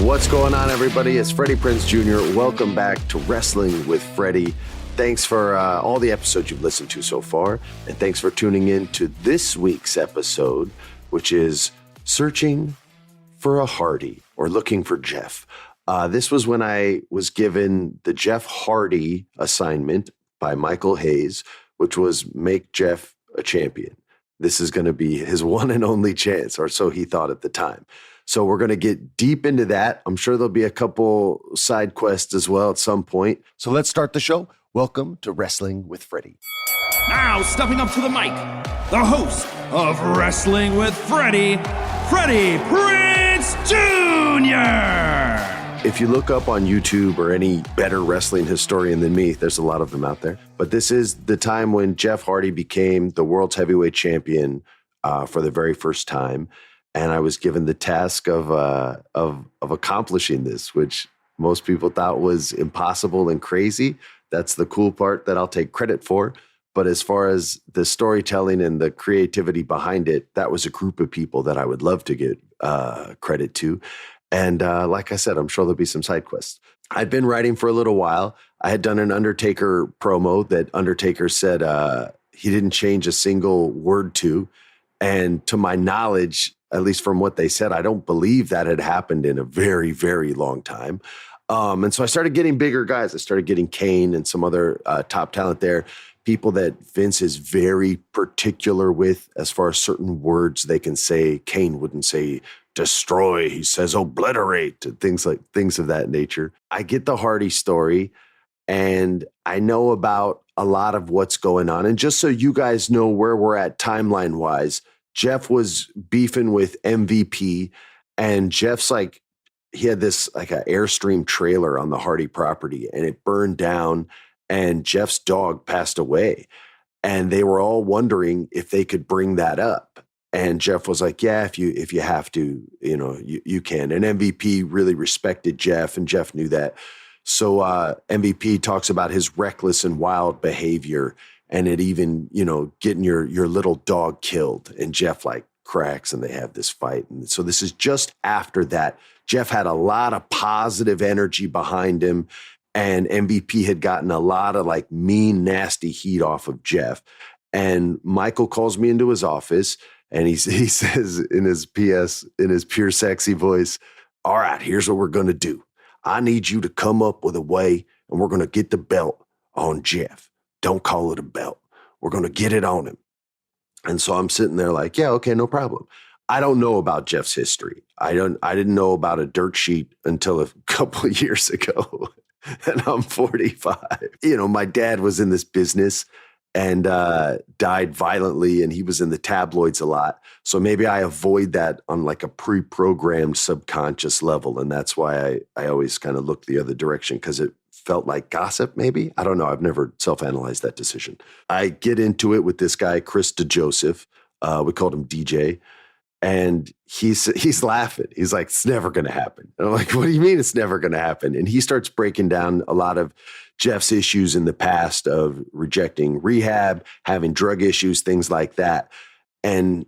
What's going on, everybody? It's Freddie Prinze Jr. Welcome back to Wrestling with Freddie. Thanks for all the episodes you've listened to so far, and thanks for tuning in to this week's episode, which is Searching for a Hardy, or Looking for Jeff. This was when I was given the Jeff Hardy assignment by Michael Hayes, which was make Jeff a champion. This is going to be his one and only chance, or so he thought at the time. So we're going to get deep into that. I'm sure there'll be a couple side quests as well at some point. So let's start the show. Welcome to Wrestling with Freddie. Now stepping up to the mic, the host of Wrestling with Freddie, Freddie Prinze Jr. If you look up on YouTube or any better wrestling historian than me, there's a lot of them out there. But this is the time when Jeff Hardy became the world's heavyweight champion for the very first time. And I was given the task of accomplishing this, which most people thought was impossible and crazy. That's the cool part that I'll take credit for. But as far as the storytelling and the creativity behind it, that was a group of people that I would love to get credit to. And like I said, I'm sure there'll be some side quests. I'd been writing for a little while. I had done an Undertaker promo that Undertaker said he didn't change a single word to. And to my knowledge, at least from what they said, I don't believe that had happened in a very, very long time. And so I started getting bigger guys. I started getting Kane and some other top talent there, people that Vince is very particular with as far as certain words they can say. Kane wouldn't say destroy. He says obliterate, things of that nature. I get the Hardy story and I know about a lot of what's going on. And just so you guys know where we're at timeline wise, Jeff was beefing with MVP, and Jeff's he had this an Airstream trailer on the Hardy property, and it burned down, and Jeff's dog passed away. And they were all wondering if they could bring that up. And Jeff was like, yeah, if you have to, you can. And MVP really respected Jeff, and Jeff knew that. So MVP talks about his reckless and wild behavior, and it even, getting your little dog killed. And Jeff cracks, and they have this fight. And so this is just after that. Jeff had a lot of positive energy behind him, and MVP had gotten a lot of mean, nasty heat off of Jeff. And Michael calls me into his office, and he says in his pure sexy voice, all right, here's what we're going to do. I need you to come up with a way, and we're going to get the belt on Jeff. Don't call it a belt. We're going to get it on him. And so I'm sitting there yeah, okay, no problem. I don't know about Jeff's history. I didn't know about a dirt sheet until a couple of years ago. And I'm 45. My dad was in this business and died violently, and he was in the tabloids a lot. So maybe I avoid that on a pre-programmed subconscious level. And that's why I always kind of look the other direction, because it felt like gossip, maybe. I don't know. I've never self-analyzed that decision. I get into it with this guy, Chris DeJoseph. We called him DJ. And he's laughing. He's like, it's never going to happen. And I'm like, what do you mean it's never going to happen? And he starts breaking down a lot of Jeff's issues in the past of rejecting rehab, having drug issues, things like that. And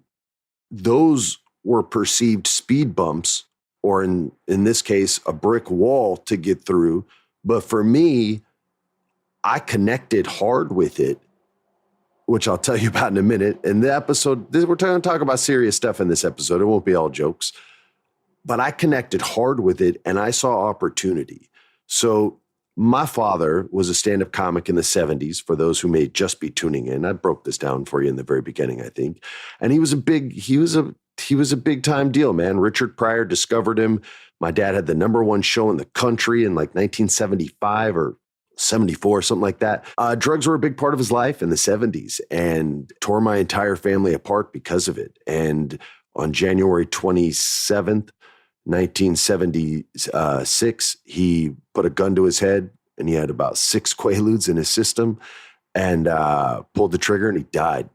those were perceived speed bumps, or in this case, a brick wall to get through. But for me, I connected hard with it, which I'll tell you about in a minute. In the episode, we're going to talk about serious stuff in this episode. It won't be all jokes. But I connected hard with it, and I saw opportunity. So my father was a stand-up comic in the 70s, for those who may just be tuning in. I broke this down for you in the very beginning, I think. And he was a big time deal, man. Richard Pryor discovered him. My dad had the #1 show in the country in 1975 or 74, something like that. Drugs were a big part of his life in the 70s, and tore my entire family apart because of it. And on January 27th, 1976, he put a gun to his head, and he had about 6 Quaaludes in his system, and pulled the trigger, and he died.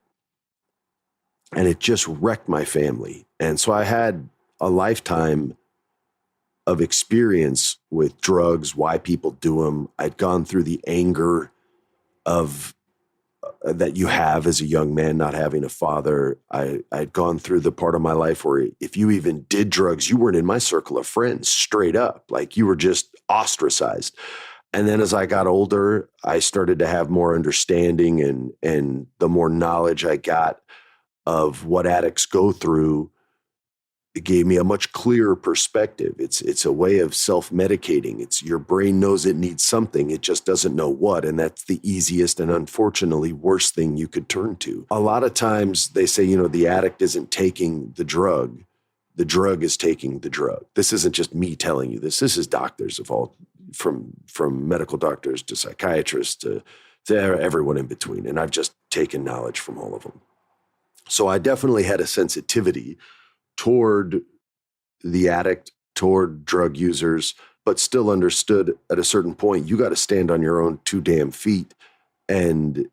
And it just wrecked my family. And so I had a lifetime of experience with drugs, why people do them. I'd gone through the anger of that you have as a young man, not having a father. I'd gone through the part of my life where if you even did drugs, you weren't in my circle of friends, straight up. Like you were just ostracized. And then as I got older, I started to have more understanding, and the more knowledge I got of what addicts go through, it gave me a much clearer perspective. It's a way of self-medicating. It's your brain knows it needs something. It just doesn't know what. And that's the easiest and unfortunately worst thing you could turn to. A lot of times they say, the addict isn't taking the drug. The drug is taking the drug. This isn't just me telling you this. This is doctors of all, from medical doctors to psychiatrists to everyone in between. And I've just taken knowledge from all of them. So I definitely had a sensitivity toward the addict, toward drug users, but still understood at a certain point, you got to stand on your own 2 damn feet and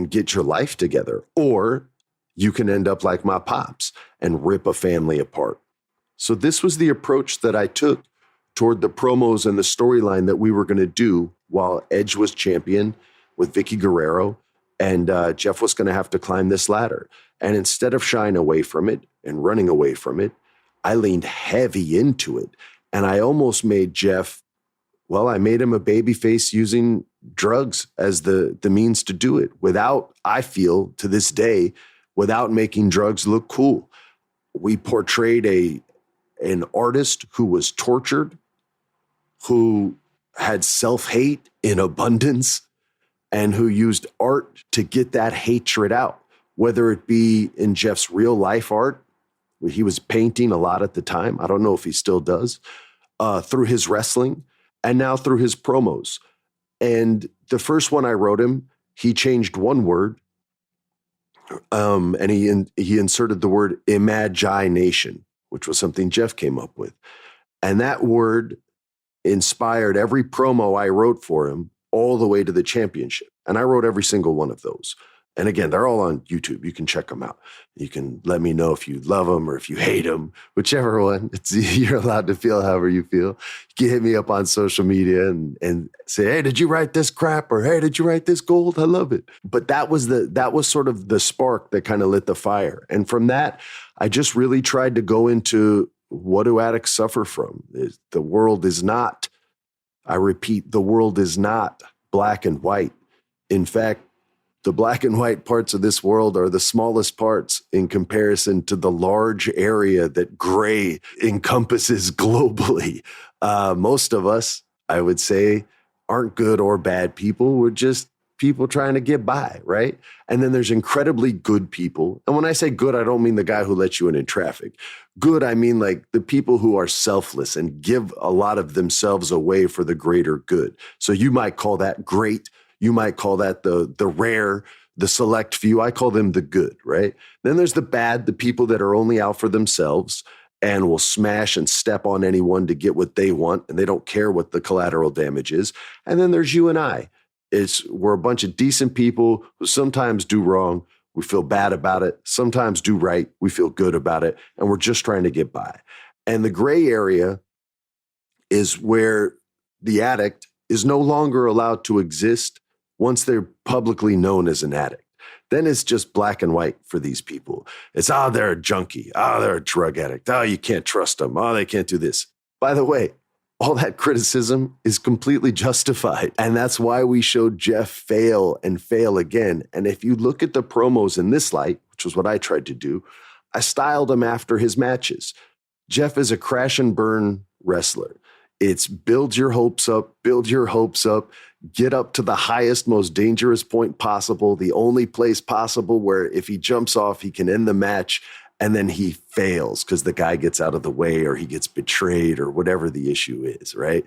get your life together, or you can end up like my pops and rip a family apart. So this was the approach that I took toward the promos and the storyline that we were going to do while Edge was champion with Vicky Guerrero, and Jeff was going to have to climb this ladder. And instead of shying away from it and running away from it, I leaned heavy into it. And I almost made Jeff, I made him a babyface using drugs as the means to do it without, I feel to this day, without making drugs look cool. We portrayed an artist who was tortured, who had self-hate in abundance, and who used art to get that hatred out, whether it be in Jeff's real life art, where he was painting a lot at the time. I don't know if he still does, through his wrestling, and now through his promos. And the first one I wrote him, he changed one word, and he inserted the word imagination, which was something Jeff came up with. And that word inspired every promo I wrote for him all the way to the championship. And I wrote every single one of those. And again, they're all on YouTube. You can check them out. You can let me know if you love them or if you hate them, whichever one. You're allowed to feel however you feel. You can hit me up on social media and say, hey, did you write this crap? Or hey, did you write this gold? I love it. But that was sort of the spark that kind of lit the fire. And from that, I just really tried to go into, what do addicts suffer from? The world is not, I repeat, the world is not black and white. In fact, the black and white parts of this world are the smallest parts in comparison to the large area that gray encompasses globally. Most of us, I would say, aren't good or bad people. We're just people trying to get by, right? And then there's incredibly good people. And when I say good, I don't mean the guy who lets you in traffic. Good, I mean like the people who are selfless and give a lot of themselves away for the greater good. So you might call that great. You might call that the rare, the select few. I call them the good, right? Then there's the bad, the people that are only out for themselves and will smash and step on anyone to get what they want, and they don't care what the collateral damage is. And then there's you and I. We're a bunch of decent people who sometimes do wrong. We feel bad about it. Sometimes do right. We feel good about it. And we're just trying to get by. And the gray area is where the addict is no longer allowed to exist once they're publicly known as an addict. Then it's just black and white for these people. It's, they're a junkie. They're a drug addict. You can't trust them. They can't do this. By the way, all that criticism is completely justified. And that's why we showed Jeff fail and fail again. And if you look at the promos in this light, which was what I tried to do, I styled him after his matches. Jeff is a crash and burn wrestler. It's build your hopes up, get up to the highest, most dangerous point possible, the only place possible where if he jumps off, he can end the match, and then he fails because the guy gets out of the way or he gets betrayed or whatever the issue is, right?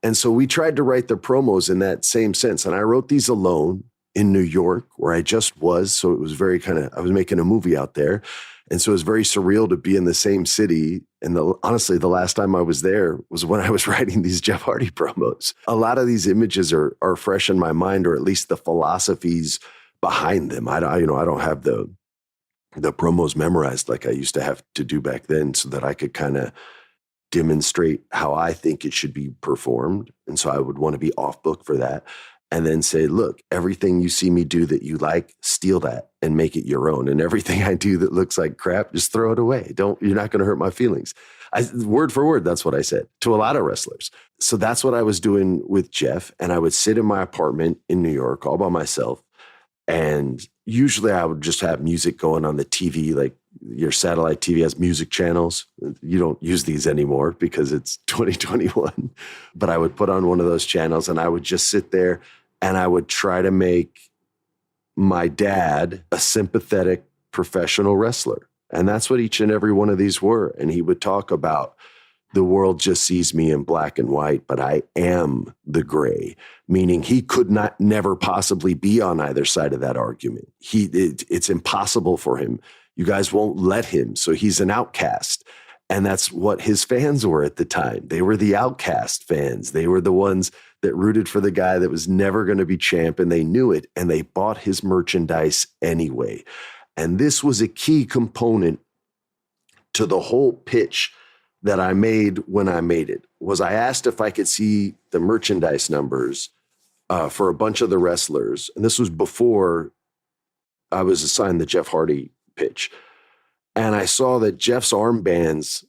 And so we tried to write the promos in that same sense. And I wrote these alone in New York where I just was. So it was very I was making a movie out there. And so it was very surreal to be in the same city. And honestly, the last time I was there was when I was writing these Jeff Hardy promos. A lot of these images are fresh in my mind, or at least the philosophies behind them. I don't have the promos memorized like I used to have to do back then, so that I could kind of demonstrate how I think it should be performed. And so I would want to be off book for that. and then say, look, everything you see me do that you like, steal that and make it your own. And everything I do that looks like crap, just throw it away. You're not going to hurt my feelings. Word for word, that's what I said to a lot of wrestlers. So that's what I was doing with Jeff. And I would sit in my apartment in New York all by myself. And usually I would just have music going on the TV, like your satellite TV has music channels. You don't use these anymore because it's 2021. But I would put on one of those channels and I would just sit there and I would try to make my dad a sympathetic professional wrestler. And that's what each and every one of these were. And he would talk about the world just sees me in black and white, but I am the gray, meaning he could never possibly be on either side of that argument. It's impossible for him. You guys won't let him. So he's an outcast. And that's what his fans were at the time. They were the outcast fans. They were the ones that rooted for the guy that was never going to be champ, and they knew it, and they bought his merchandise anyway. And this was a key component to the whole pitch that I made when I made it. Was I asked if I could see the merchandise numbers for a bunch of the wrestlers. And this was before I was assigned the Jeff Hardy pitch. And I saw that Jeff's armbands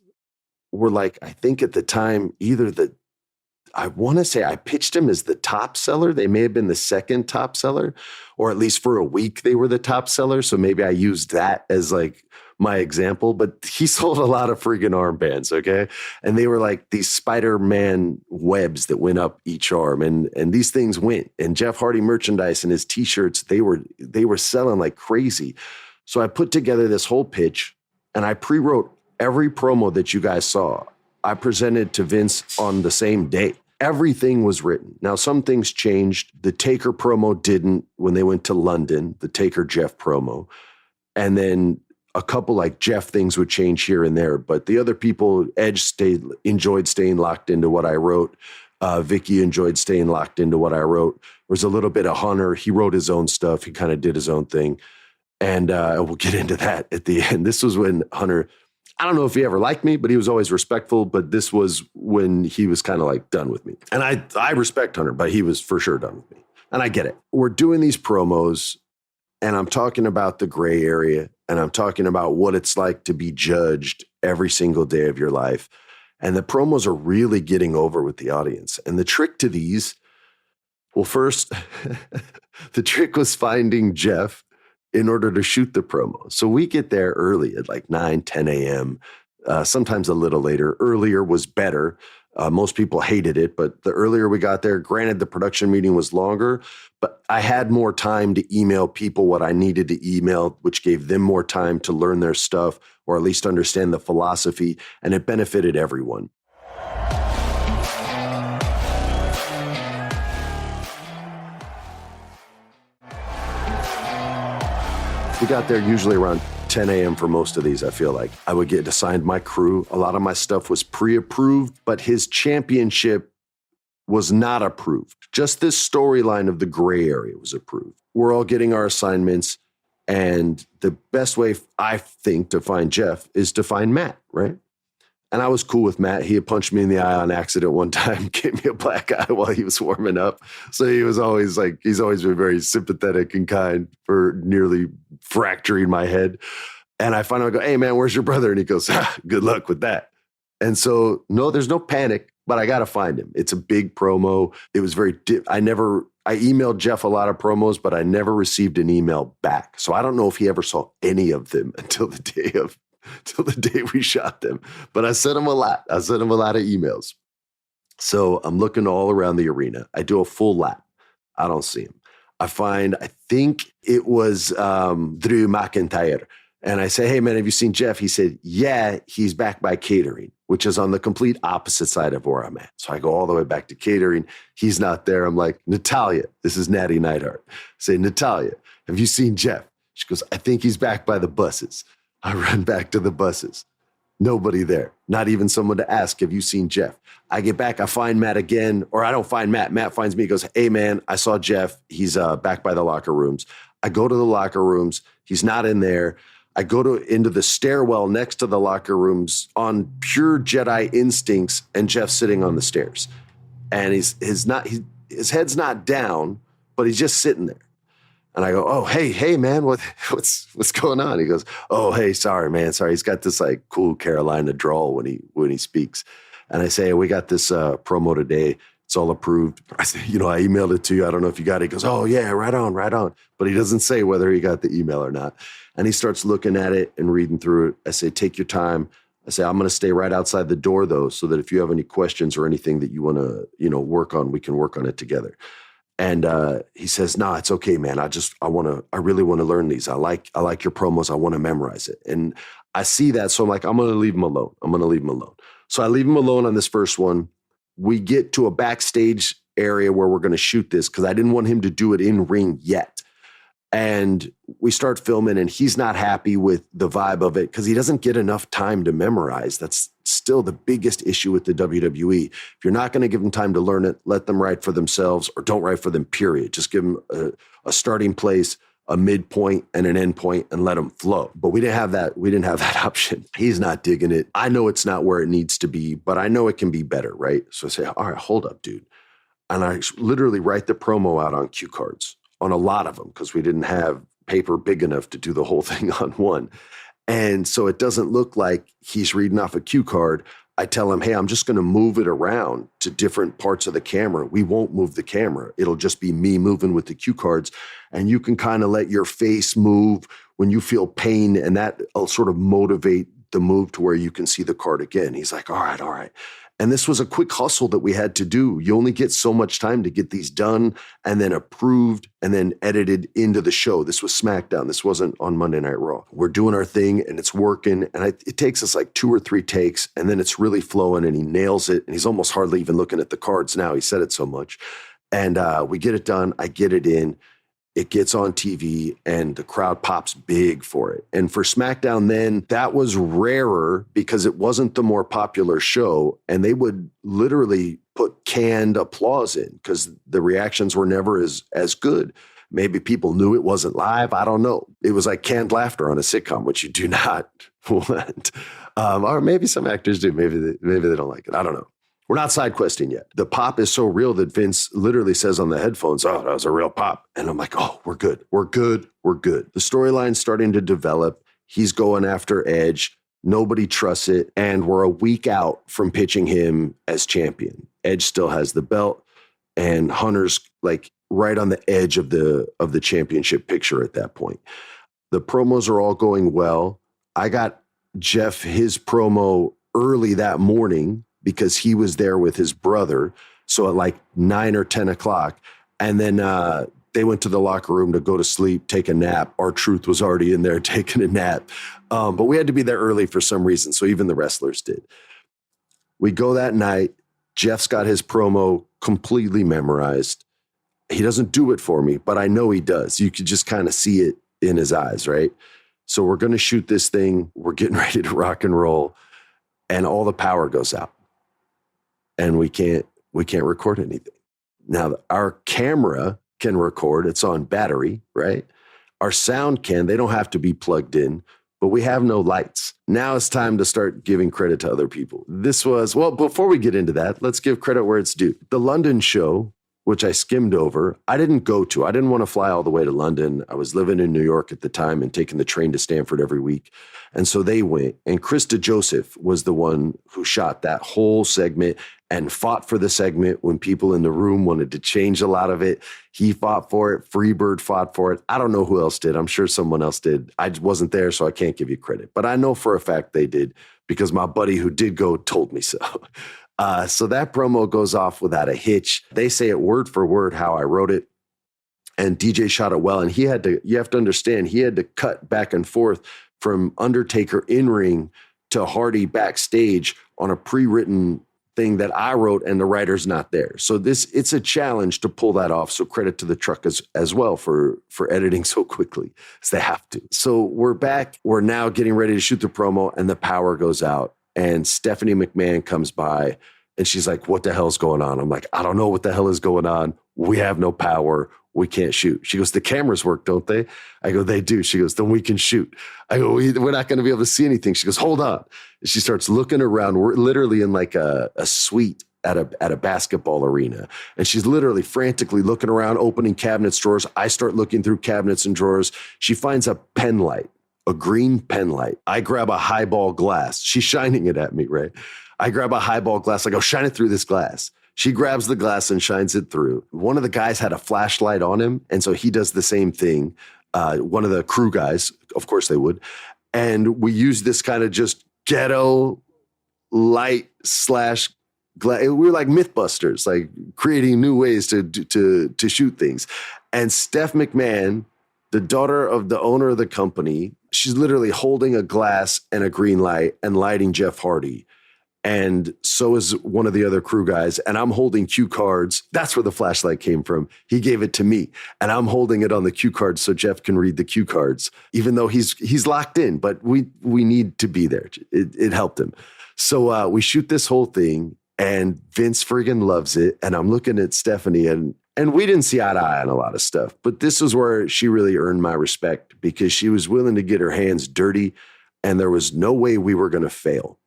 were like, I think at the time, I want to say I pitched him as the top seller. They may have been the second top seller, or at least for a week they were the top seller. So maybe I used that as like my example, but he sold a lot of freaking armbands, okay? And they were like these Spider-Man webs that went up each arm, and these things went. And Jeff Hardy merchandise and his t-shirts, they were selling like crazy. So I put together this whole pitch, and I pre-wrote every promo that you guys saw. I presented to Vince on the same day. Everything was written. Now, some things changed. The Taker promo didn't when they went to London, the Taker Jeff promo. And then a couple like Jeff things would change here and there. But the other people, Edge enjoyed staying locked into what I wrote. Vicky enjoyed staying locked into what I wrote. There was a little bit of Hunter. He wrote his own stuff. He kind of did his own thing. And we'll get into that at the end. This was when Hunter, I don't know if he ever liked me, but he was always respectful. But this was when he was kind of like done with me. And I respect Hunter, but he was for sure done with me. And I get it. We're doing these promos, and I'm talking about the gray area, and I'm talking about what it's like to be judged every single day of your life. And the promos are really getting over with the audience. And the trick to these, well, first, the trick was finding Jeff in order to shoot the promo. So we get there early at like 9, 10 a.m., sometimes a little later. Earlier was better. Most people hated it, but the earlier we got there, granted the production meeting was longer, but I had more time to email people what I needed to email, which gave them more time to learn their stuff or at least understand the philosophy, and it benefited everyone. We got there usually around 10 a.m. for most of these, I feel like. I would get assigned my crew. A lot of my stuff was pre-approved, but his championship was not approved. Just this storyline of the gray area was approved. We're all getting our assignments, and the best way, I think, to find Jeff is to find Matt, right? And I was cool with Matt. He had punched me in the eye on accident one time, gave me a black eye while he was warming up. So he was always like, he's always been very sympathetic and kind for nearly fracturing my head. And I finally go, hey man, where's your brother? And he goes, good luck with that. And so, no, there's no panic, but I got to find him. It's a big promo. It was very, I emailed Jeff a lot of promos, but I never received an email back. So I don't know if he ever saw any of them until the day we shot them. But I sent him a lot. I sent him a lot of emails. So I'm looking all around the arena. I do a full lap. I don't see him. I think it was Drew McIntyre. And I say, hey, man, have you seen Jeff? He said, yeah, he's back by catering, which is on the complete opposite side of where I'm at. So I go all the way back to catering. He's not there. I'm like, Natalia, this is Natty Neidhart. I say, Natalia, have you seen Jeff? She goes, I think he's back by the buses. I run back to the buses. Nobody there. Not even someone to ask, have you seen Jeff? I get back. I find Matt again, or I don't find Matt. Matt finds me. He goes, hey, man, I saw Jeff. He's back by the locker rooms. I go to the locker rooms. He's not in there. I go into the stairwell next to the locker rooms on pure Jedi instincts, and Jeff's sitting on the stairs. And his head's not down, but he's just sitting there. And I go, oh, hey, man, what's going on? He goes, oh, hey, sorry, man. Sorry. He's got this like cool Carolina drawl when he speaks. And I say, we got this promo today. It's all approved. I say, I emailed it to you. I don't know if you got it. He goes, oh, yeah, right on. But he doesn't say whether he got the email or not. And he starts looking at it and reading through it. I say, take your time. I say, I'm going to stay right outside the door, though, so that if you have any questions or anything that you want to, work on, we can work on it together. And he says, no, it's okay, man. I really want to learn these. I like your promos. I want to memorize it. And I see that. So I'm like, I'm going to leave him alone. So I leave him alone on this first one. We get to a backstage area where we're going to shoot this because I didn't want him to do it in ring yet. And we start filming and he's not happy with the vibe of it because he doesn't get enough time to memorize. That's still the biggest issue with the WWE. If you're not going to give them time to learn it, let them write for themselves or don't write for them, period. Just give them a starting place, a midpoint and an end point and let them flow. But we didn't have that. We didn't have that option. He's not digging it. I know it's not where it needs to be, but I know it can be better, right? So I say, all right, hold up, dude. And I literally write the promo out on cue cards. On a lot of them, because we didn't have paper big enough to do the whole thing on one. And so it doesn't look like he's reading off a cue card. I tell him, hey, I'm just going to move it around to different parts of the camera. We won't move the camera. It'll just be me moving with the cue cards. And you can kind of let your face move when you feel pain, and that'll sort of motivate the move to where you can see the card again. He's like, all right. And this was a quick hustle that we had to do. You only get so much time to get these done and then approved and then edited into the show. This was SmackDown. This wasn't on Monday Night Raw. We're doing our thing and it's working. And it takes us like 2 or 3 takes and then it's really flowing and he nails it. And he's almost hardly even looking at the cards now. He said it so much. And we get it done. I get it in. It gets on TV and the crowd pops big for it. And for SmackDown then, that was rarer because it wasn't the more popular show. And they would literally put canned applause in because the reactions were never as good. Maybe people knew it wasn't live. I don't know. It was like canned laughter on a sitcom, which you do not want. Or maybe some actors do. Maybe they don't like it. I don't know. We're not side questing yet. The pop is so real that Vince literally says on the headphones, oh, that was a real pop. And I'm like, oh, we're good. The storyline's starting to develop. He's going after Edge. Nobody trusts it. And we're a week out from pitching him as champion. Edge still has the belt and Hunter's like right on the edge of the championship picture at that point. The promos are all going well. I got Jeff his promo early that morning because he was there with his brother. So at like 9 or 10 o'clock. And then they went to the locker room to go to sleep, take a nap. R-Truth was already in there taking a nap. But we had to be there early for some reason. So even the wrestlers did. We go that night. Jeff's got his promo completely memorized. He doesn't do it for me, but I know he does. You could just kind of see it in his eyes, right? So we're going to shoot this thing. We're getting ready to rock and roll. And all the power goes out. And we can't record anything. Now, our camera can record. It's on battery, right? Our sound can. They don't have to be plugged in, but we have no lights. Now it's time to start giving credit to other people. Before we get into that, let's give credit where it's due. The London show, which I skimmed over, I didn't go to. I didn't want to fly all the way to London. I was living in New York at the time and taking the train to Stanford every week. And so they went. And Krista Joseph was the one who shot that whole segment and fought for the segment when people in the room wanted to change a lot of it. He fought for it. Freebird fought for it. I don't know who else did. I'm sure someone else did. I wasn't there, so I can't give you credit. But I know for a fact they did because my buddy who did go told me so. So that promo goes off without a hitch. They say it word for word how I wrote it. And DJ shot it well. And you have to understand, he had to cut back and forth from Undertaker in ring to Hardy backstage on a pre-written thing that I wrote and the writer's not there. So it's a challenge to pull that off. So credit to the truck as well for editing so quickly as they have to. So we're back. We're now getting ready to shoot the promo and the power goes out. And Stephanie McMahon comes by and she's like, what the hell's going on? I'm like, I don't know what the hell is going on. We have no power. We can't shoot. She goes, the cameras work, don't they? I go, they do. She goes, then we can shoot. I go, we're not going to be able to see anything. She goes, hold on. And she starts looking around. We're literally in like a suite at a basketball arena. And she's literally frantically looking around, opening cabinets, drawers. I start looking through cabinets and drawers. She finds a pen light, a green pen light. I grab a highball glass. She's shining it at me, right? I grab a highball glass. I go, shine it through this glass. She grabs the glass and shines it through. One of the guys had a flashlight on him, and so he does the same thing. One of the crew guys, of course they would. And we use this kind of just ghetto light slash glass. We were like Mythbusters, like creating new ways to shoot things. And Steph McMahon, the daughter of the owner of the company, she's literally holding a glass and a green light and lighting Jeff Hardy. And so is one of the other crew guys. And I'm holding cue cards. That's where the flashlight came from. He gave it to me. And I'm holding it on the cue cards so Jeff can read the cue cards, even though he's locked in. But we need to be there. It helped him. So we shoot this whole thing. And Vince friggin' loves it. And I'm looking at Stephanie. And we didn't see eye to eye on a lot of stuff. But this is where she really earned my respect, because she was willing to get her hands dirty. And there was no way we were going to fail.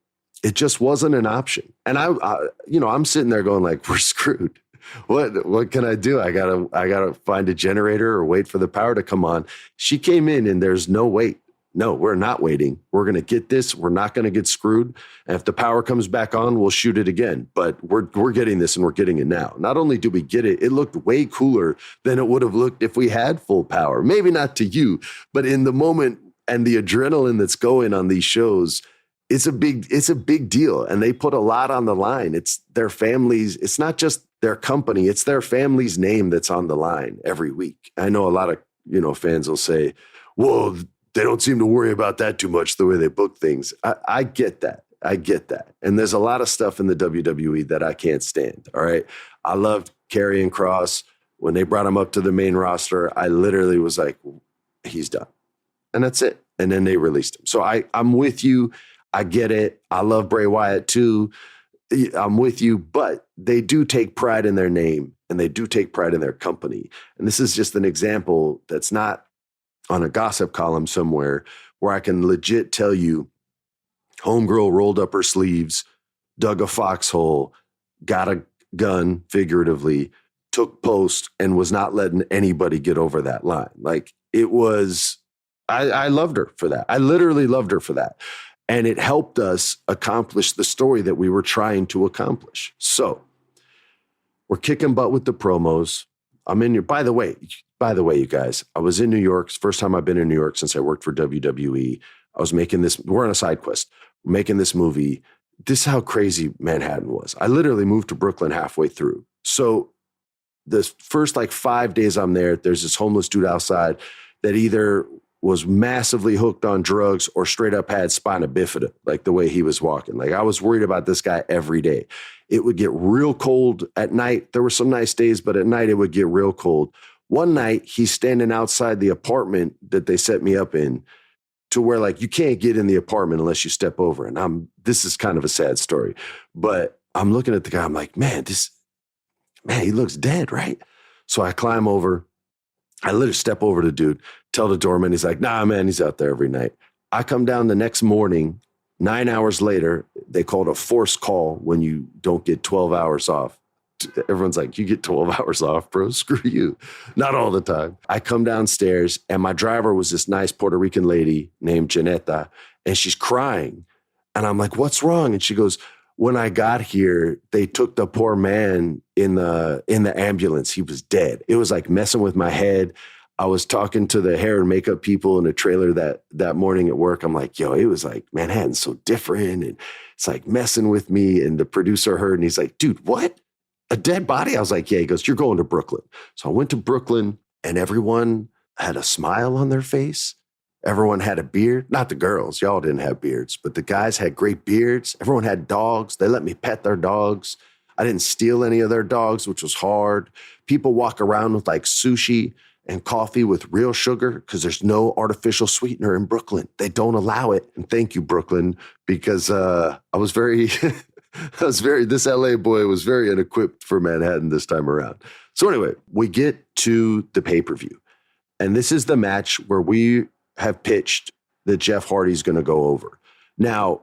It just wasn't an option. And I'm sitting there going like, we're screwed. What can I do? I gotta find a generator or wait for the power to come on. She came in and there's no wait. No, we're not waiting. We're going to get this. We're not going to get screwed. And if the power comes back on, we'll shoot it again. But we're getting this, and we're getting it now. Not only do we get it, it looked way cooler than it would have looked if we had full power. Maybe not to you, but in the moment and the adrenaline that's going on these shows, it's a big deal. And they put a lot on the line. It's their families. It's not just their company. It's their family's name that's on the line every week. I know a lot of, fans will say, well, they don't seem to worry about that too much, the way they book things. I get that. I get that. And there's a lot of stuff in the WWE that I can't stand. All right. I loved Karrion Kross. When they brought him up to the main roster, I literally was like, he's done. And that's it. And then they released him. So I'm with you. I get it. I love Bray Wyatt too. I'm with you, but they do take pride in their name, and they do take pride in their company. And this is just an example that's not on a gossip column somewhere, where I can legit tell you homegirl rolled up her sleeves, dug a foxhole, got a gun, figuratively, took post, and was not letting anybody get over that line. Like, it was, I loved her for that. I literally loved her for that. And it helped us accomplish the story that we were trying to accomplish. So we're kicking butt with the promos. I'm in your, by the way, you guys, I was in New York. It's the first time I've been in New York since I worked for WWE. I was making this, we're on a side quest, we're making this movie. This is how crazy Manhattan was. I literally moved to Brooklyn halfway through. So the first 5 days I'm there, there's this homeless dude outside that either was massively hooked on drugs or straight up had spina bifida, like the way he was walking. Like, I was worried about this guy every day. It would get real cold at night. There were some nice days, but at night it would get real cold. One night he's standing outside the apartment that they set me up in, to where you can't get in the apartment unless you step over. And this is kind of a sad story, but I'm looking at the guy. I'm like, man, he looks dead, right? So I climb over. I literally step over to the dude, tell the doorman. He's like, nah, man, he's out there every night. I come down the next morning, 9 hours later. They call it a forced call when you don't get 12 hours off. Everyone's like, you get 12 hours off, bro? Screw you. Not all the time. I come downstairs, and my driver was this nice Puerto Rican lady named Janetta, and she's crying. And I'm like, what's wrong? And she goes, when I got here, they took the poor man in the ambulance. He was dead. It was like messing with my head. I was talking to the hair and makeup people in a trailer that morning at work. I'm like, yo, it was like, Manhattan's so different. And it's like messing with me. And the producer heard, and he's like, dude, what? A dead body? I was like, yeah. He goes, you're going to Brooklyn. So I went to Brooklyn, and everyone had a smile on their face. Everyone had a beard. Not the girls. Y'all didn't have beards, but the guys had great beards. Everyone had dogs. They let me pet their dogs. I didn't steal any of their dogs, which was hard. People walk around with sushi and coffee with real sugar, because there's no artificial sweetener in Brooklyn. They don't allow it. And thank you, Brooklyn, because I was very, this LA boy was very unequipped for Manhattan this time around. So anyway, we get to the pay-per-view, and this is the match where we have pitched that Jeff Hardy's going to go over. Now,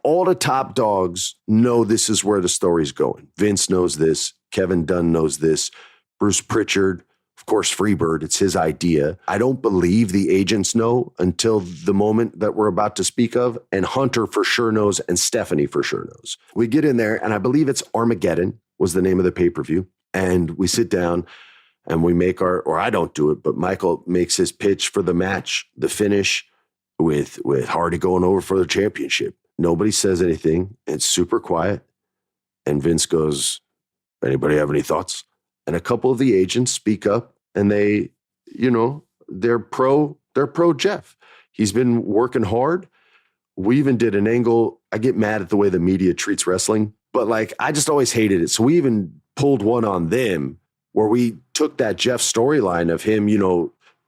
All the top dogs know this is where the story's going. Vince knows this. Kevin Dunn knows this. Bruce Pritchard, of course, Freebird, it's his idea. I don't believe the agents know until the moment that we're about to speak of. And Hunter for sure knows, and Stephanie for sure knows. We get in there, and I believe it's Armageddon was the name of the pay-per-view. And we sit down and we make or I don't do it, but Michael makes his pitch for the match, the finish with Hardy going over for the championship. Nobody says anything. It's super quiet. And Vince goes, anybody have any thoughts? And a couple of the agents speak up, and they're pro Jeff. He's been working hard. We even did an angle. I get mad at the way the media treats wrestling, but I just always hated it. So we even pulled one on them where we took that Jeff storyline of him,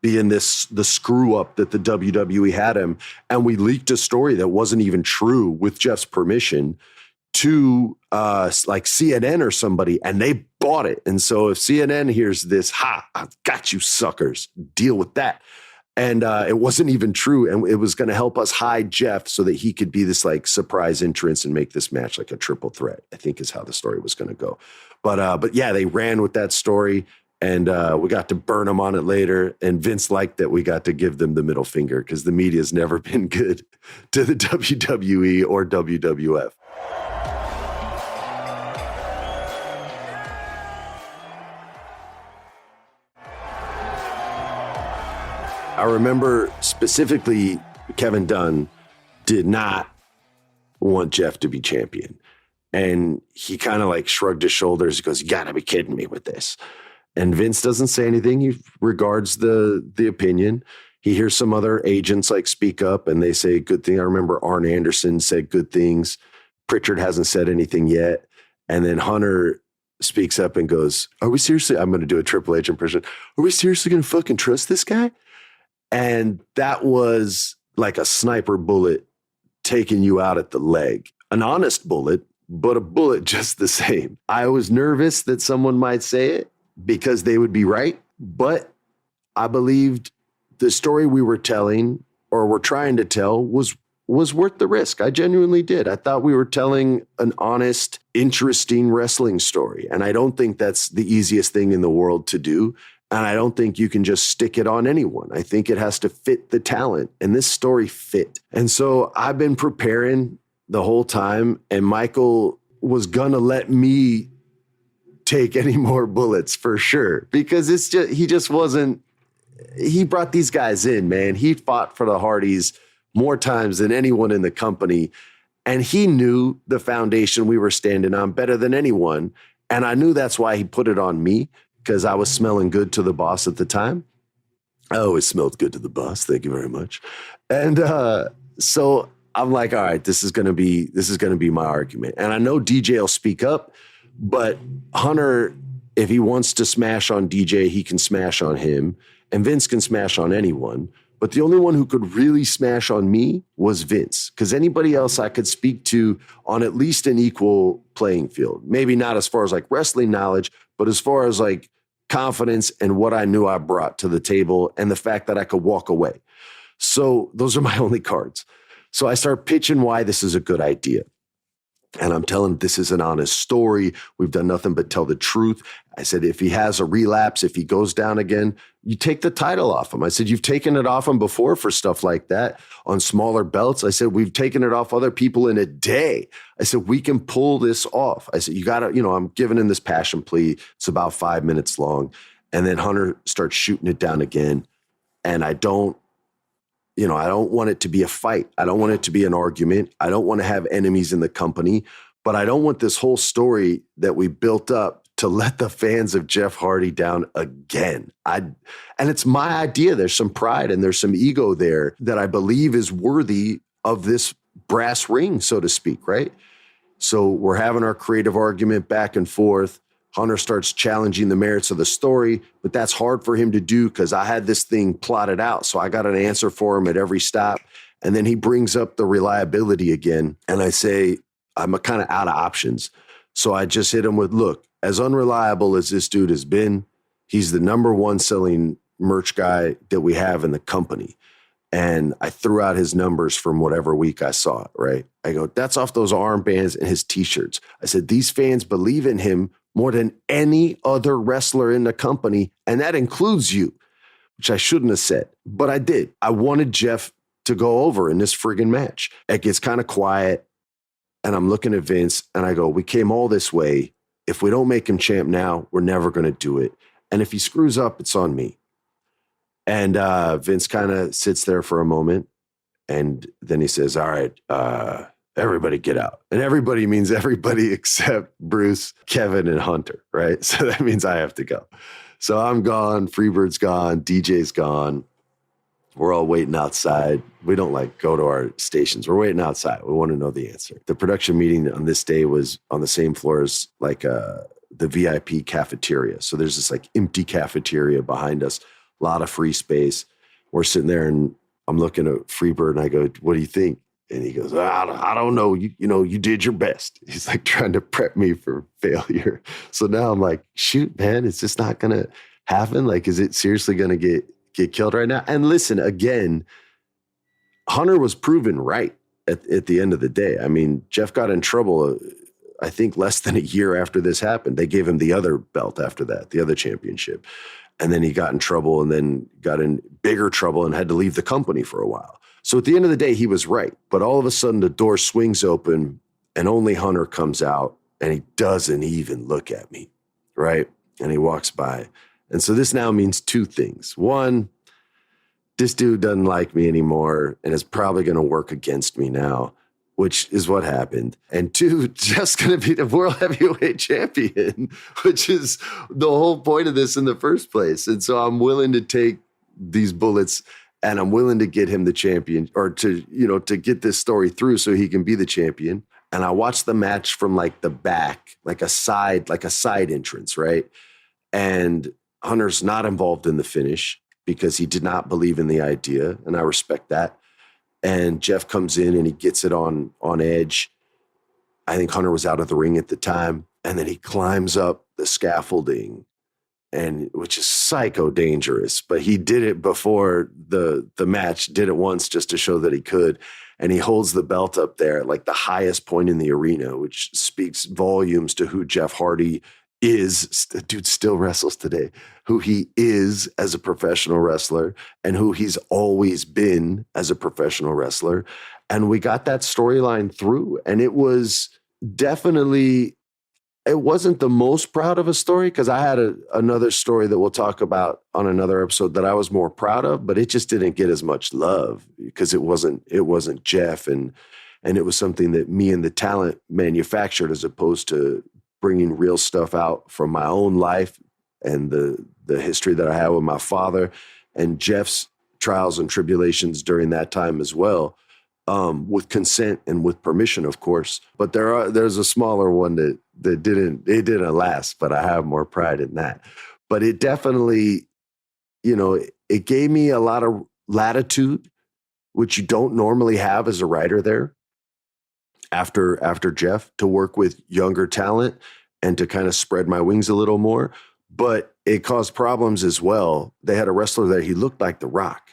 being the screw up that the WWE had him. And we leaked a story that wasn't even true with Jeff's permission to CNN or somebody, and they bought it. And so if CNN hears this, I've got you suckers, deal with that. And it wasn't even true. And it was going to help us hide Jeff so that he could be this surprise entrance and make this match like a triple threat, I think is how the story was going to go. But yeah, they ran with that story, and we got to burn them on it later. And Vince liked that we got to give them the middle finger because the media's never been good to the WWE or WWF. I remember specifically Kevin Dunn did not want Jeff to be champion. And he kind of shrugged his shoulders. He goes, you gotta be kidding me with this. And Vince doesn't say anything. He regards the opinion. He hears some other agents speak up and they say good thing. I remember Arn Anderson said good things. Pritchard hasn't said anything yet. And then Hunter speaks up and goes, are we seriously, I'm going to do a Triple H impression. Are we seriously going to fucking trust this guy? And that was like a sniper bullet taking you out at the leg. An honest bullet, but a bullet just the same. I was nervous that someone might say it because they would be right. But I believed the story we were telling or were trying to tell was worth the risk. I genuinely did. I thought we were telling an honest, interesting wrestling story. And I don't think that's the easiest thing in the world to do. And I don't think you can just stick it on anyone. I think it has to fit the talent. And this story fit. And so I've been preparing the whole time. And Michael was going to let me take any more bullets for sure. Because he just wasn't. He brought these guys in, man. He fought for the Hardys more times than anyone in the company. And he knew the foundation we were standing on better than anyone. And I knew that's why he put it on me. Because I was smelling good to the boss at the time. I always smelled good to the boss. Thank you very much. And so I'm like, all right, this is gonna be my argument. And I know DJ will speak up, but Hunter, if he wants to smash on DJ, he can smash on him, and Vince can smash on anyone. But the only one who could really smash on me was Vince, because anybody else I could speak to on at least an equal playing field. Maybe not as far as wrestling knowledge, but as far as confidence and what I knew I brought to the table and the fact that I could walk away. So those are my only cards. So I start pitching why this is a good idea. And I'm telling this is an honest story. We've done nothing but tell the truth. I said, if he has a relapse, if he goes down again, you take the title off him. I said, you've taken it off him before for stuff like that on smaller belts. I said, we've taken it off other people in a day. I said, we can pull this off. I said, you got to, I'm giving him this passion plea. It's about 5 minutes long. And then Hunter starts shooting it down again. And I don't want it to be a fight. I don't want it to be an argument. I don't want to have enemies in the company, but I don't want this whole story that we built up to let the fans of Jeff Hardy down again. And it's my idea. There's some pride and there's some ego there that I believe is worthy of this brass ring, so to speak, right? So we're having our creative argument back and forth. Hunter starts challenging the merits of the story, but that's hard for him to do because I had this thing plotted out. So I got an answer for him at every stop. And then he brings up the reliability again. And I say, I'm kind of out of options. So I just hit him with, look, as unreliable as this dude has been, he's the number one selling merch guy that we have in the company. And I threw out his numbers from whatever week I saw it, right? I go, that's off those armbands and his t-shirts. I said, these fans believe in him more than any other wrestler in the company. And that includes you, which I shouldn't have said, but I did. I wanted Jeff to go over in this friggin' match. It gets kind of quiet. And I'm looking at Vince and I go, we came all this way. If we don't make him champ now, we're never going to do it. And if he screws up, it's on me. And Vince kind of sits there for a moment. And then he says, all right, everybody get out. And everybody means everybody except Bruce, Kevin, and Hunter, right? So that means I have to go. So I'm gone. Freebird's gone. DJ's gone. We're all waiting outside. We don't go to our stations. We're waiting outside. We want to know the answer. The production meeting on this day was on the same floor as the VIP cafeteria. So there's this empty cafeteria behind us, a lot of free space. We're sitting there and I'm looking at Freebird and I go, what do you think? And he goes, I don't know. You did your best. He's trying to prep me for failure. So now I'm like, shoot, man, it's just not going to happen. Is it seriously going to get killed right now? And listen, again, Hunter was proven right at the end of the day. I mean, Jeff got in trouble, I think less than a year after this happened. They gave him the other belt after that, the other championship. And then he got in trouble and then got in bigger trouble and had to leave the company for a while. So at the end of the day, he was right. But all of a sudden the door swings open and only Hunter comes out and he doesn't even look at me, right? And he walks by. And so this now means two things. One, this dude doesn't like me anymore and is probably going to work against me now, which is what happened. And two, Jeff's going to be the world heavyweight champion, which is the whole point of this in the first place. And so I'm willing to take these bullets and I'm willing to get him the champion or to get this story through so he can be the champion. And I watched the match from the back, like a side entrance, right? And Hunter's not involved in the finish because he did not believe in the idea. And I respect that. And Jeff comes in and he gets it on edge. I think Hunter was out of the ring at the time. And then he climbs up the scaffolding, and which is psycho dangerous. But he did it before the match, did it once just to show that he could. And he holds the belt up there at the highest point in the arena, which speaks volumes to who Jeff Hardy is. The dude still wrestles today, who he is as a professional wrestler and who he's always been as a professional wrestler. And we got that storyline through. And it was definitely, it wasn't the most proud of a story because I had another story that we'll talk about on another episode that I was more proud of, but it just didn't get as much love because it wasn't Jeff. And it was something that me and the talent manufactured as opposed to bringing real stuff out from my own life and the history that I had with my father and Jeff's trials and tribulations during that time as well, with consent and with permission, of course. But there's a smaller one that didn't last, but I have more pride in that. But it definitely, it gave me a lot of latitude, which you don't normally have as a writer there. After Jeff, to work with younger talent and to kind of spread my wings a little more. But it caused problems as well. They had a wrestler there. He looked like The Rock,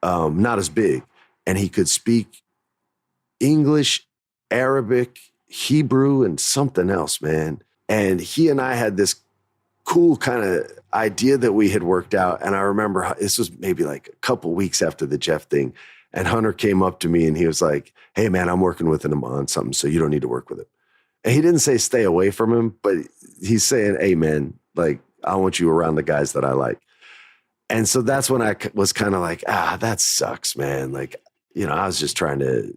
not as big. And he could speak English, Arabic, Hebrew, and something else, man. And he and I had this cool kind of idea that we had worked out. And I remember this was maybe a couple weeks after the Jeff thing. And Hunter came up to me and he was like, hey, man, I'm working with him on something, so you don't need to work with him. And he didn't say stay away from him, but he's saying, hey, man, I want you around the guys that I like. And so that's when I was kind of that sucks, man. I was just trying to,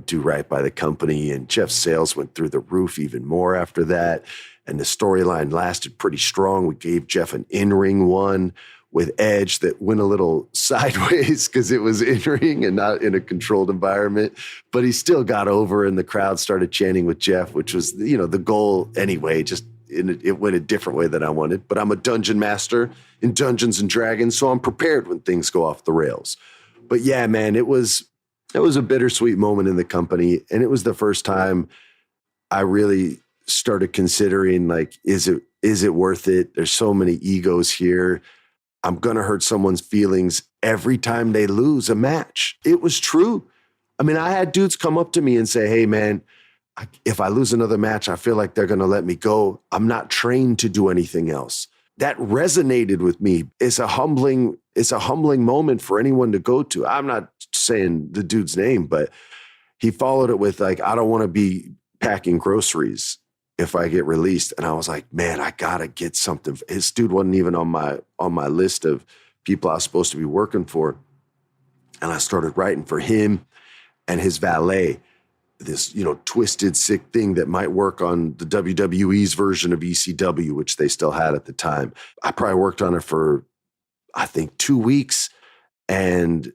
do right by the company. And Jeff's sales went through the roof even more after that. And the storyline lasted pretty strong. We gave Jeff an in-ring one with Edge that went a little sideways because it was in-ring and not in a controlled environment. But he still got over and the crowd started chanting with Jeff, which was, the goal anyway, just it went a different way than I wanted. But I'm a dungeon master in Dungeons and Dragons, so I'm prepared when things go off the rails. But yeah, man, it was a bittersweet moment in the company. And it was the first time I really started considering, is it worth it? There's so many egos here. I'm going to hurt someone's feelings every time they lose a match. It was true. I mean, I had dudes come up to me and say, hey, man, if I lose another match, I feel like they're going to let me go. I'm not trained to do anything else. That resonated with me. It's a humbling moment for anyone to go to. I'm not saying the dude's name, but he followed it with like, I don't want to be packing groceries if I get released. And I was like, man, I got to get something. His dude wasn't even on my list of people I was supposed to be working for. And I started writing for him and his valet, this, twisted, sick thing that might work on the WWE's version of ECW, which they still had at the time. I probably worked on it for, I think, 2 weeks, and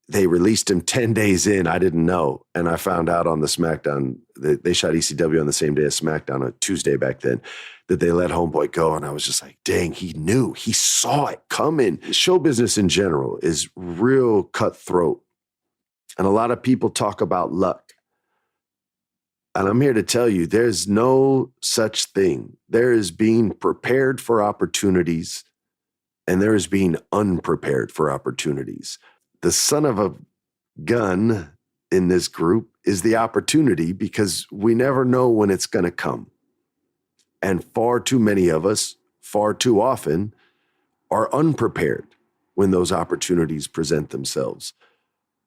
they released him 10 days in. I didn't know. And I found out on the SmackDown, they shot ECW on the same day as SmackDown, on Tuesday back then, that they let Homeboy go. And I was just like, dang, he knew. He saw it coming. Show business in general is real cutthroat. And a lot of people talk about luck. And I'm here to tell you, there's no such thing. There is being prepared for opportunities, and there is being unprepared for opportunities. The son of a gun in this group is the opportunity, because we never know when it's going to come. And far too many of us, far too often, are unprepared when those opportunities present themselves.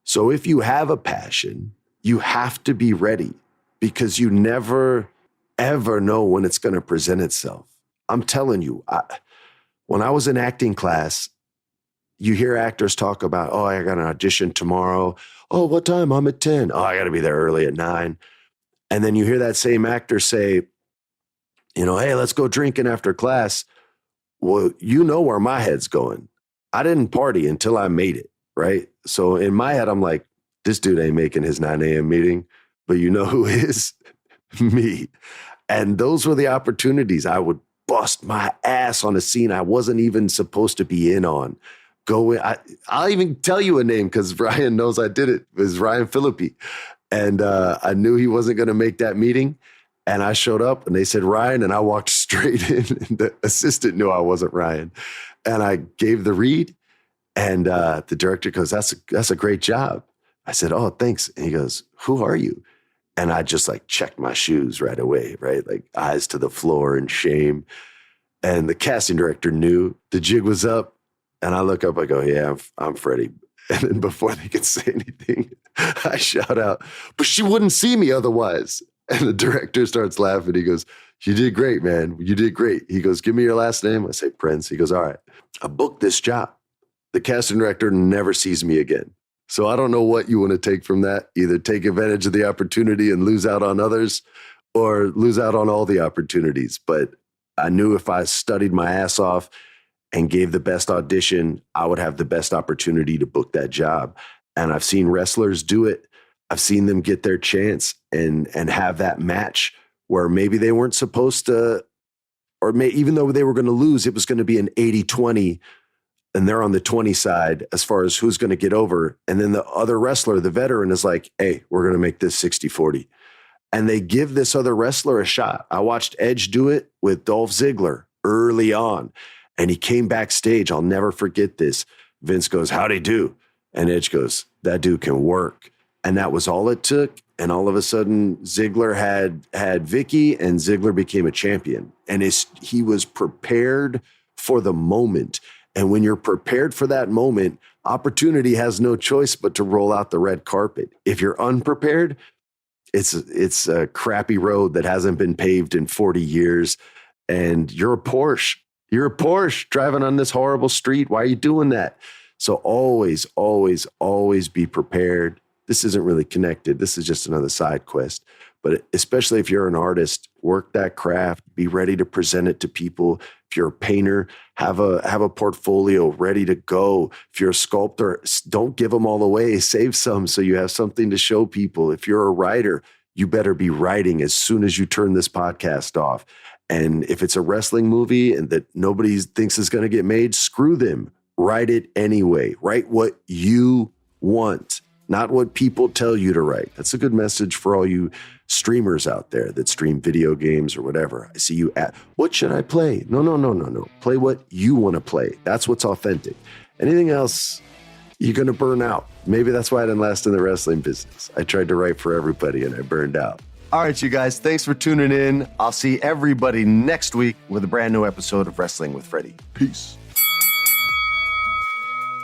So if you have a passion, you have to be ready, because you never, ever know when it's going to present itself. I'm telling you, when I was in acting class, you hear actors talk about, oh, I got an audition tomorrow. Oh, what time? I'm at 10. Oh, I got to be there early at 9. And then you hear that same actor say, hey, let's go drinking after class. Well, you know where my head's going. I didn't party until I made it, right? So in my head, I'm like, this dude ain't making his 9 a.m. meeting. But you know who is? Me. And those were the opportunities. I would bust my ass on a scene I wasn't even supposed to be in on. I'll even tell you a name, because Ryan knows I did it. It was Ryan Philippi. And I knew he wasn't going to make that meeting. And I showed up and they said, Ryan, and I walked straight in. And the assistant knew I wasn't Ryan. And I gave the read. And the director goes, that's a great job. I said, oh, thanks. And he goes, who are you? And I just like checked my shoes right away, right? Like eyes to the floor in shame. And the casting director knew the jig was up. And I look up, I go, yeah, I'm Freddie. And then before they could say anything, I shout out, but she wouldn't see me otherwise. And the director starts laughing. He goes, you did great, man. You did great. He goes, give me your last name. I say, Prinze. He goes, all right, I booked this job. The casting director never sees me again. So I don't know what you want to take from that. Either take advantage of the opportunity and lose out on others, or lose out on all the opportunities. But I knew if I studied my ass off and gave the best audition, I would have the best opportunity to book that job. And I've seen wrestlers do it. I've seen them get their chance and have that match where maybe they weren't supposed to, or even though they were going to lose, it was going to be an 80-20. And they're on the 20 side as far as who's going to get over. And then the other wrestler, the veteran, is like, hey, we're going to make this 60-40. And they give this other wrestler a shot. I watched Edge do it with Dolph Ziggler early on. And he came backstage. I'll never forget this. Vince goes, how'd he do? And Edge goes, that dude can work. And that was all it took. And all of a sudden, Ziggler had Vicky, and Ziggler became a champion. And he was prepared for the moment. And when you're prepared for that moment, opportunity has no choice but to roll out the red carpet. If you're unprepared, it's a crappy road that hasn't been paved in 40 years. And you're a Porsche. You're a Porsche driving on this horrible street. Why are you doing that? So always, always, always be prepared. This isn't really connected. This is just another side quest. But especially if you're an artist, work that craft, be ready to present it to people. If you're a painter, have a portfolio ready to go. If you're a sculptor, don't give them all away. Save some so you have something to show people. If you're a writer, you better be writing as soon as you turn this podcast off. And if it's a wrestling movie and that nobody thinks is going to get made, screw them. Write it anyway. Write what you want, not what people tell you to write. That's a good message for all you streamers out there that stream video games or whatever. I see you at, what should I play? No. Play what you want to play. That's what's authentic. Anything else, You're going to burn out. Maybe that's why I didn't last in the wrestling business. I tried to write for everybody and I burned out. All right, you guys, thanks for tuning in. I'll see everybody next week with a brand new episode of Wrestling with Freddie. Peace.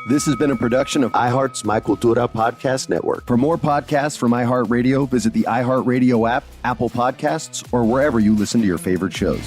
This has been a production of iHeart's My Cultura podcast network. For more podcasts from iHeartRadio, visit the iHeartRadio app, Apple Podcasts, or wherever you listen to your favorite shows.